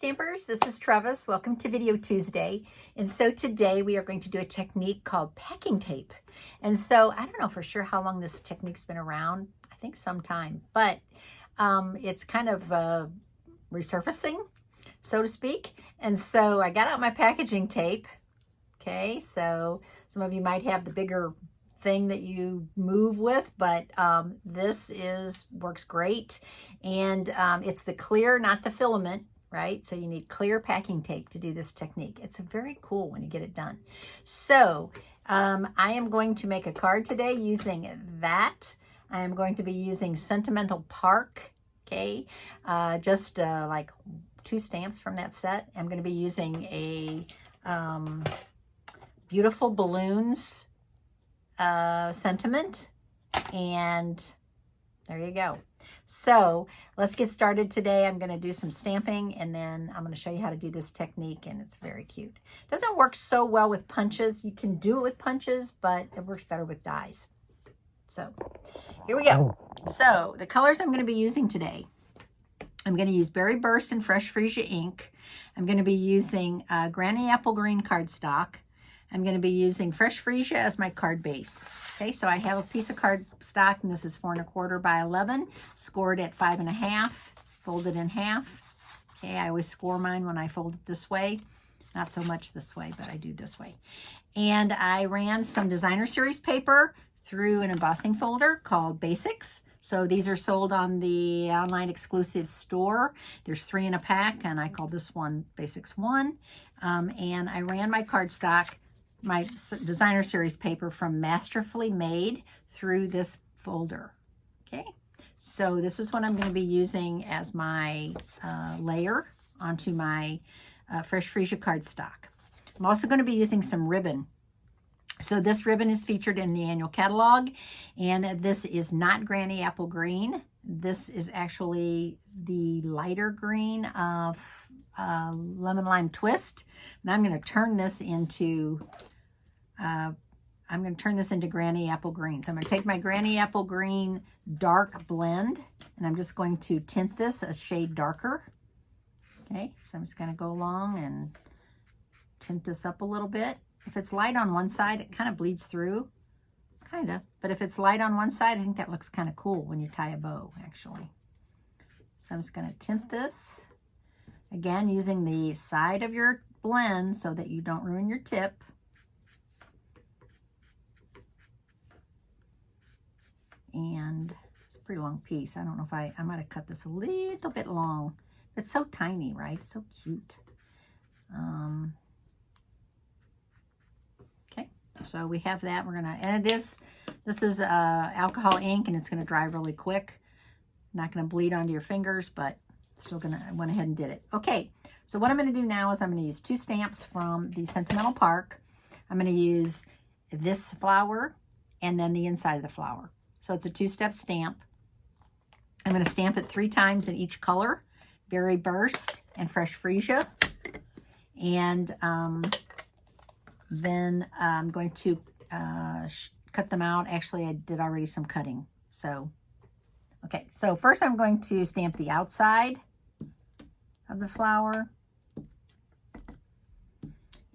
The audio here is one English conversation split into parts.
Stampers, this is Trevis. Welcome to Video Tuesday. And so today we are going to do a technique called packing tape. And so I don't know for sure how long this technique's been around. I think some time, but it's kind of resurfacing, so to speak. And so I got out my packaging tape. Okay, so some of you might have the bigger thing that you move with, but this works great. And it's the clear, not the filament. Right? So you need clear packing tape to do this technique. It's very cool when you get it done. So I am going to make a card today using that. I am going to be using Sentimental Park, okay? Just like 2 stamps from that set. I'm going to be using a Beautiful Balloons sentiment, and there you go. So let's get started today. I'm going to do some stamping, and then I'm going to show you how to do this technique, and it's very cute. It doesn't work so well with punches. You can do it with punches, but it works better with dies. So here we go. So the colors I'm going to be using today, I'm going to use Berry Burst and Fresh Freesia ink. I'm going to be using Granny Apple Green cardstock. I'm going to be using Fresh Freesia as my card base. Okay, so I have a piece of cardstock, and this is 4 1/4 by 11, scored at 5 1/2, folded in half. Okay, I always score mine when I fold it this way. Not so much this way, but I do this way. And I ran some designer series paper through an embossing folder called Basics. So these are sold on the online exclusive store. There's 3 in a pack, and I call this one Basics 1. And I ran my cardstock, my designer series paper from Masterfully Made through this folder. Okay, so this is what I'm going to be using as my layer onto my Fresh Freesia cardstock. I'm also going to be using some ribbon. So this ribbon is featured in the annual catalog, and this is not Granny Apple Green. This is actually the lighter green of Lemon Lime Twist, and I'm going to turn this into Granny Apple Green. So I'm going to take my Granny Apple Green dark blend, and I'm just going to tint this a shade darker. Okay, so I'm just going to go along and tint this up a little bit. If it's light on one side, it kind of bleeds through, kind of. But if it's light on one side, I think that looks kind of cool when you tie a bow, actually. So I'm just going to tint this. Again, using the side of your blend so that you don't ruin your tip. And it's a pretty long piece. I don't know if I might have cut this a little bit long. It's so tiny, right? It's so cute. Okay, so we have that. We're gonna, and this is alcohol ink, and it's gonna dry really quick. Not gonna bleed onto your fingers, but still gonna, I went ahead and did it. Okay, so what I'm gonna do now is I'm gonna use 2 stamps from the Sentimental Park. I'm gonna use this flower and then the inside of the flower. So it's a 2-step stamp. I'm going to stamp it 3 times in each color, Berry Burst and Fresh Freesia. And then I'm going to cut them out. Actually, I did already some cutting. So, okay. So first I'm going to stamp the outside of the flower.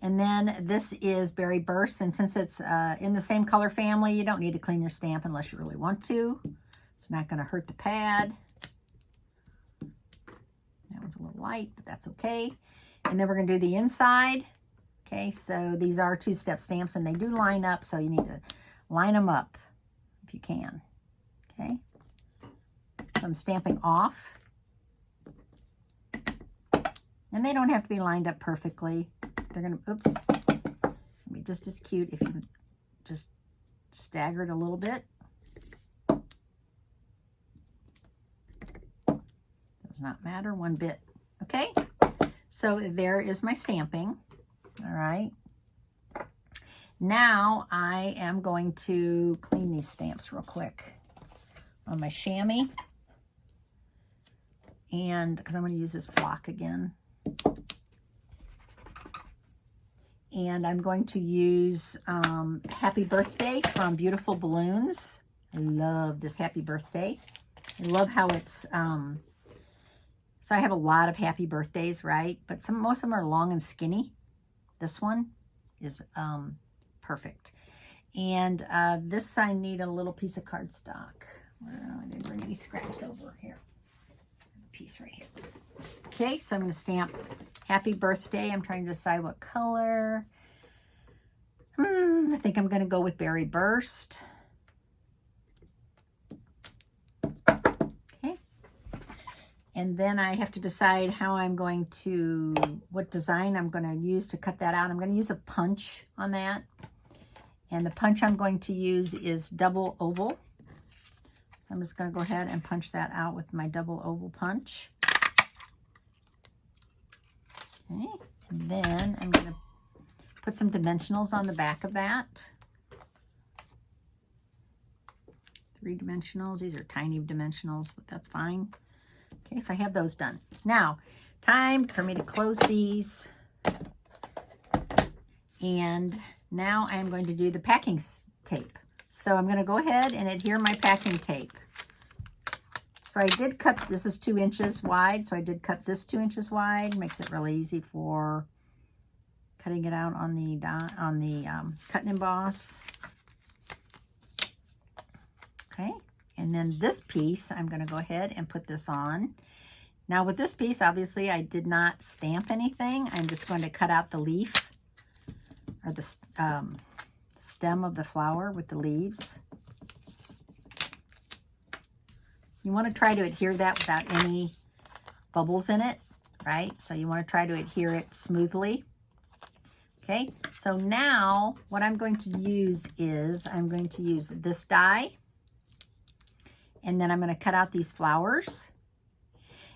And then this is Berry Burst, and since it's in the same color family, you don't need to clean your stamp unless you really want to. It's not going to hurt the pad. That one's a little light, but that's okay. And then we're going to do the inside. Okay, so these are 2-step stamps, and they do line up, so you need to line them up if you can. Okay, so I'm stamping off. And they don't have to be lined up perfectly. They're going to, oops, be just as cute if you just stagger it a little bit. Does not matter one bit. Okay, so there is my stamping. All right. Now I am going to clean these stamps real quick on my chamois. And because I'm going to use this block again. And I'm going to use Happy Birthday from Beautiful Balloons. I love this Happy Birthday. I love how it's So I have a lot of happy birthdays, right? But most of them are long and skinny. This one is perfect. And this I need a little piece of cardstock. I didn't bring any scraps over here. A piece right here. Okay, so I'm going to stamp happy birthday. I'm trying to decide what color. I think I'm going to go with Berry Burst. Okay. And then I have to decide how I'm going to, what design I'm going to use to cut that out. I'm going to use a punch on that. And the punch I'm going to use is double oval. I'm just going to go ahead and punch that out with my double oval punch. Okay. And then I'm going to put some dimensionals on the back of that. 3 dimensionals. These are tiny dimensionals, but that's fine. Okay, so I have those done. Now, time for me to close these. And now I'm going to do the packing tape. So I'm going to go ahead and adhere my packing tape. So I did cut, this is 2 inches wide, so I did cut this 2 inches wide. Makes it really easy for cutting it out on the cut and emboss. Okay, and then this piece, I'm going to go ahead and put this on. Now with this piece, obviously I did not stamp anything. I'm just going to cut out the leaf, or the stem of the flower with the leaves. You want to try to adhere that without any bubbles in it, right? So you want to try to adhere it smoothly. Okay, so now what I'm going to use is I'm going to use this die, and then I'm going to cut out these flowers,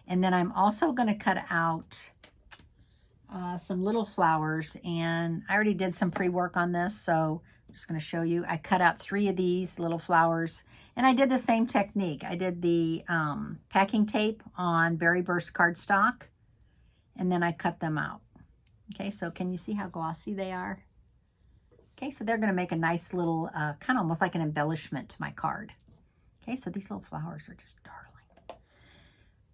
and then I'm also going to cut out some little flowers, and I already did some pre-work on this, so I'm just going to show you. I cut out 3 of these little flowers, and I did the same technique. I did the packing tape on Berry Burst cardstock, and then I cut them out. Okay, so can you see how glossy they are? Okay, so they're going to make a nice little, kind of almost like an embellishment to my card. Okay, so these little flowers are just darling.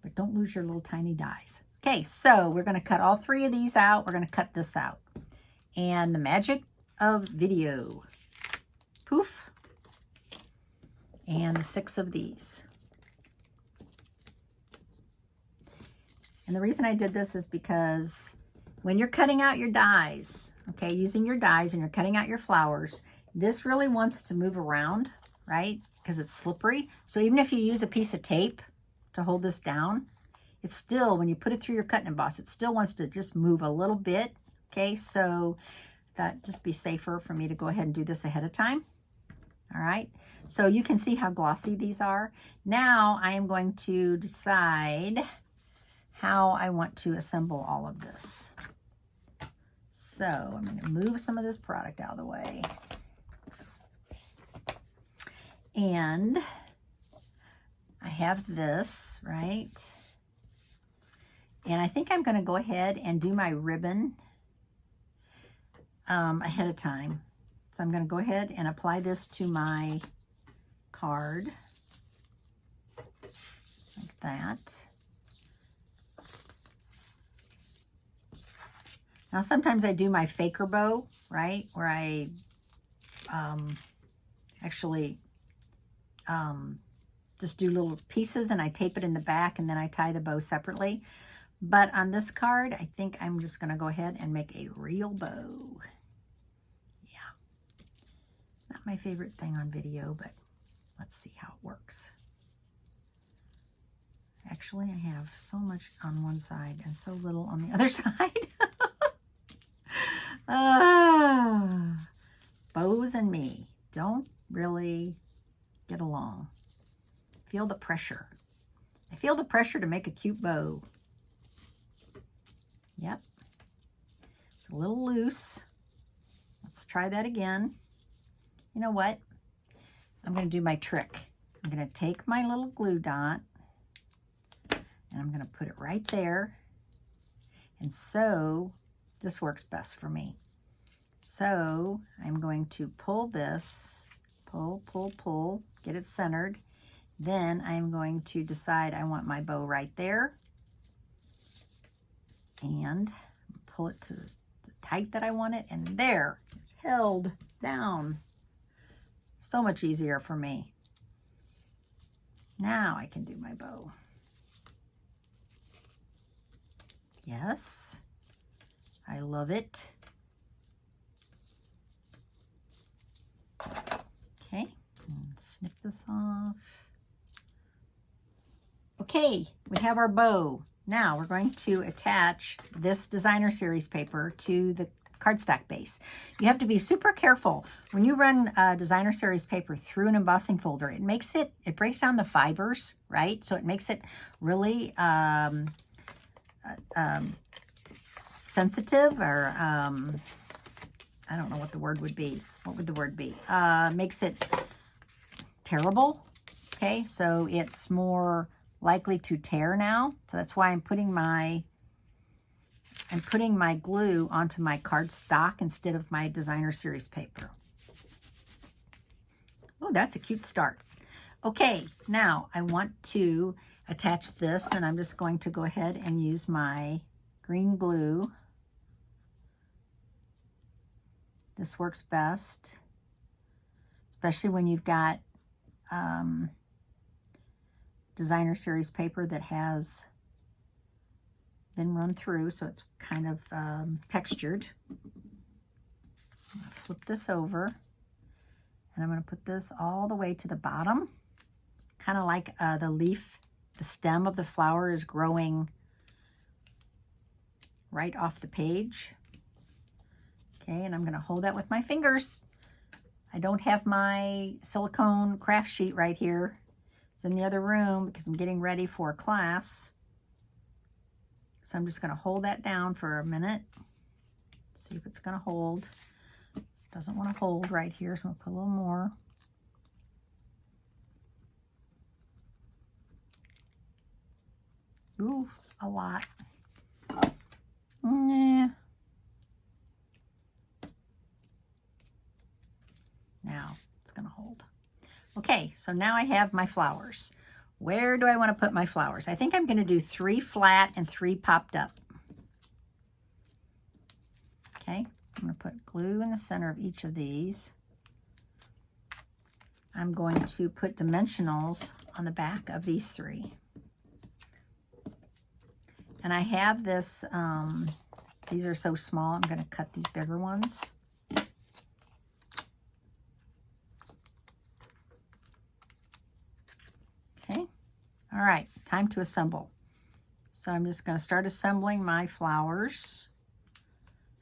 But don't lose your little tiny dies. Okay, so we're going to cut all 3 of these out. We're going to cut this out. And the magic of video. Poof. And the 6 of these. And the reason I did this is because when you're cutting out your dies, okay, using your dies and you're cutting out your flowers, this really wants to move around, right? Because it's slippery. So even if you use a piece of tape to hold this down, it's still, when you put it through your cut and emboss, it still wants to just move a little bit. Okay, so that just be safer for me to go ahead and do this ahead of time. All right, so you can see how glossy these are. Now I am going to decide how I want to assemble all of this. So I'm going to move some of this product out of the way. And I have this, right? And I think I'm going to go ahead and do my ribbon ahead of time. So I'm going to go ahead and apply this to my card. Like that. Now, sometimes I do my faker bow, right? Where I actually just do little pieces and I tape it in the back and then I tie the bow separately. But on this card, I think I'm just going to go ahead and make a real bow. Yeah. Not my favorite thing on video, but let's see how it works. Actually, I have so much on one side and so little on the other side. Bows and me don't really get along. Feel the pressure. I feel the pressure to make a cute bow. Yep. It's a little loose. Let's try that again. You know what? I'm going to do my trick. I'm going to take my little glue dot and I'm going to put it right there. And so this works best for me. So I'm going to pull this, pull, get it centered. Then I'm going to decide I want my bow right there. And pull it to the tight that I want it, and there, it's held down. So much easier for me. Now I can do my bow. Yes, I love it. Okay, snip this off. Okay, we have our bow. Now we're going to attach this designer series paper to the cardstock base. You have to be super careful when you run designer series paper through an embossing folder. It breaks down the fibers, right? So it makes it really sensitive, or I don't know what the word would be. What would the word be? Makes it terrible. Okay, so it's more likely to tear now. So that's why I'm putting my glue onto my cardstock instead of my designer series paper. Oh, that's a cute start. Okay, now I want to attach this, and I'm just going to go ahead and use my green glue. This works best, especially when you've got designer series paper that has been run through, so it's kind of textured. I'm gonna flip this over, and I'm going to put this all the way to the bottom, kind of like the leaf, the stem of the flower is growing right off the page. Okay, and I'm going to hold that with my fingers. I don't have my silicone craft sheet right here. It's in the other room because I'm getting ready for class. So I'm just going to hold that down for a minute. See if it's going to hold. Doesn't want to hold right here, so I'll put a little more. Ooh, a lot. Nah. Now it's going to hold. Okay, so now I have my flowers. Where do I want to put my flowers? I think I'm going to do 3 flat and 3 popped up. Okay, I'm going to put glue in the center of each of these. I'm going to put dimensionals on the back of these 3. And I have this, these are so small, I'm going to cut these bigger ones. Okay, all right, time to assemble. So I'm just going to start assembling my flowers.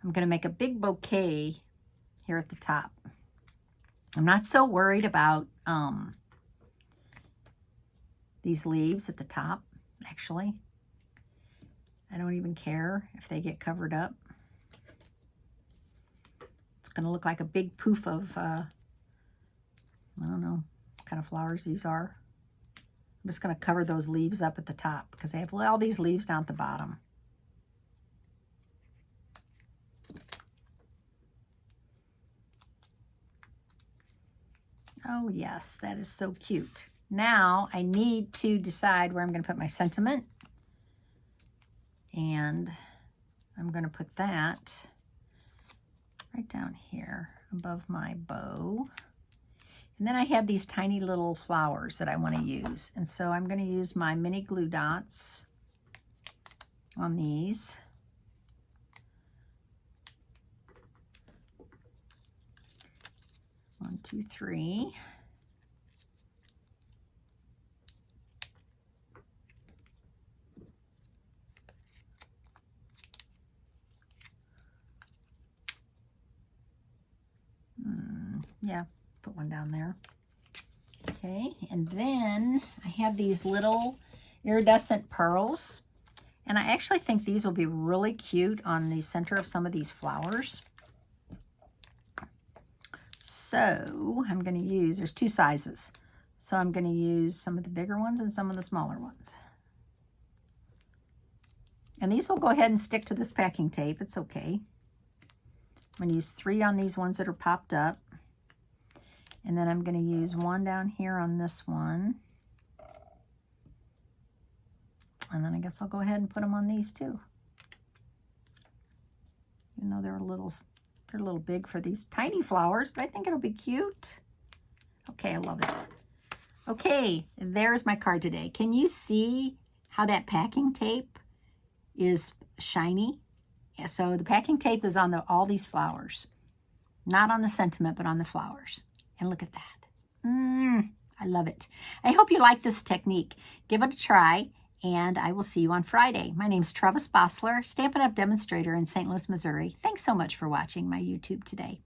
I'm going to make a big bouquet here at the top. I'm not so worried about these leaves at the top, actually. I don't even care if they get covered up. It's going to look like a big poof of, I don't know what kind of flowers these are. I'm just going to cover those leaves up at the top because I have all these leaves down at the bottom. Oh yes, that is so cute. Now I need to decide where I'm going to put my sentiment. And I'm going to put that right down here above my bow. And then I have these tiny little flowers that I want to use. And so I'm going to use my mini glue dots on these. One, two, three. Yeah, put one down there. Okay, and then I have these little iridescent pearls. And I actually think these will be really cute on the center of some of these flowers. So I'm going to use, there's 2 sizes. So I'm going to use some of the bigger ones and some of the smaller ones. And these will go ahead and stick to this packing tape. It's okay. I'm going to use 3 on these ones that are popped up. And then I'm going to use 1 down here on this one. And then I guess I'll go ahead and put them on these too. even though they're a little big for these tiny flowers, but I think it'll be cute. Okay, I love it. Okay, there's my card today. Can you see how that packing tape is shiny? Yeah, so the packing tape is on all these flowers. Not on the sentiment, but on the flowers. And look at that. I love it. I hope you like this technique. Give it a try, and I will see you on Friday. My name's Trevis Bossler, Stampin' Up! Demonstrator in St. Louis, Missouri. Thanks so much for watching my YouTube today.